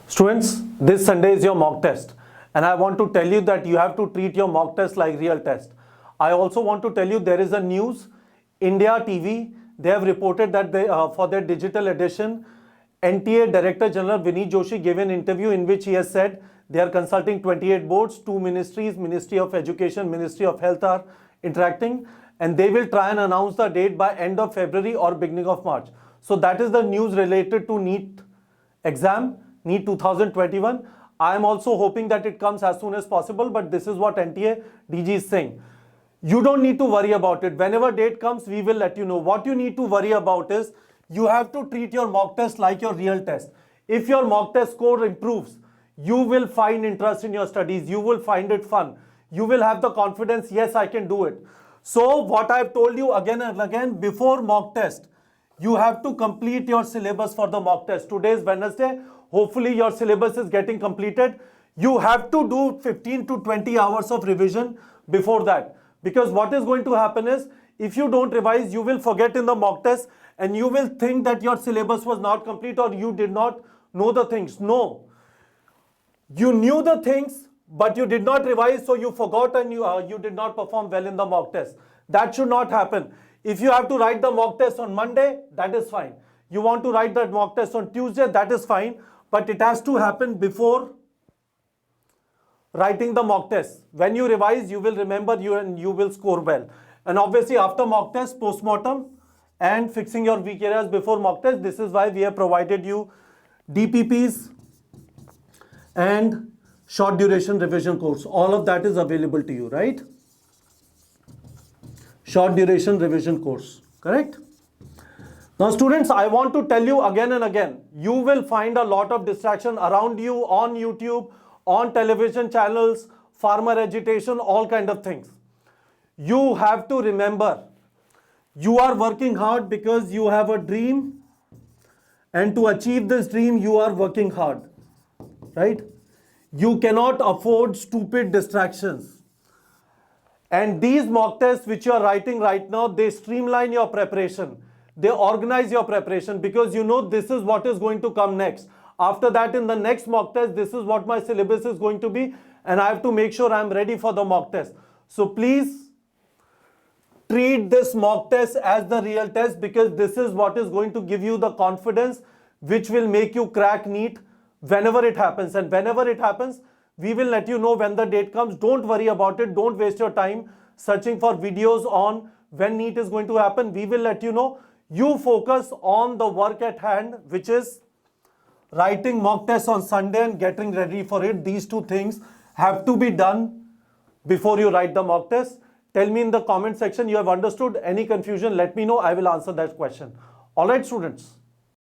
Students, this Sunday is your mock test, and I want to tell you that you have to treat your mock test like real test. I also want to tell you there is a news. India TV, they have reported that for their digital edition, NTA Director General Vineet Joshi gave an interview in which he has said they are consulting 28 boards, 2 ministries, Ministry of Education, Ministry of Health are interacting, and they will try and announce the date by end of February or beginning of March. So that is the news related to NEET exam, NEET 2021. I am also hoping that it comes as soon as possible, but this is what NTA DG is saying. You don't need to worry about it. Whenever date comes, we will let you know. What you need to worry about is you have to treat your mock test like your real test. If your mock test score improves, you will find interest in your studies. You will find it fun. You will have the confidence, yes, I can do it. So what I've told you again and again, before mock test, you have to complete your syllabus for the mock test. Today is Wednesday. Hopefully your syllabus is getting completed. You have to do 15 to 20 hours of revision before that. Because what is going to happen is, if you don't revise, you will forget in the mock test and you will think that your syllabus was not complete or you did not know the things. No. You knew the things, but you did not revise, so you forgot and you did not perform well in the mock test. That should not happen. If you have to write the mock test on Monday, that is fine. You want to write that mock test on Tuesday, that is fine. But it has to happen before writing the mock test. When you revise, you will remember and you will score well. And obviously after mock test, postmortem and fixing your weak areas before mock test. This is why we have provided you DPPs and short duration revision course. All of that is available to you, right? Short duration revision course, correct? Now students, I want to tell you again and again, you will find a lot of distraction around you on YouTube, on television channels, farmer agitation, all kind of things. You have to remember, you are working hard because you have a dream, and to achieve this dream, you are working hard, right? You cannot afford stupid distractions. And these mock tests which you are writing right now, they streamline your preparation. They organize your preparation because you know this is what is going to come next. After that, in the next mock test, this is what my syllabus is going to be, and I have to make sure I am ready for the mock test. So please treat this mock test as the real test, because this is what is going to give you the confidence which will make you crack NEET whenever it happens. And whenever it happens, we will let you know when the date comes. Don't worry about it. Don't waste your time searching for videos on when NEET is going to happen. We will let you know. You focus on the work at hand, which is writing mock tests on Sunday and getting ready for it. These two things have to be done before you write the mock test. Tell me in the comment section you have understood. Any confusion, let me know. I will answer that question. All right, students.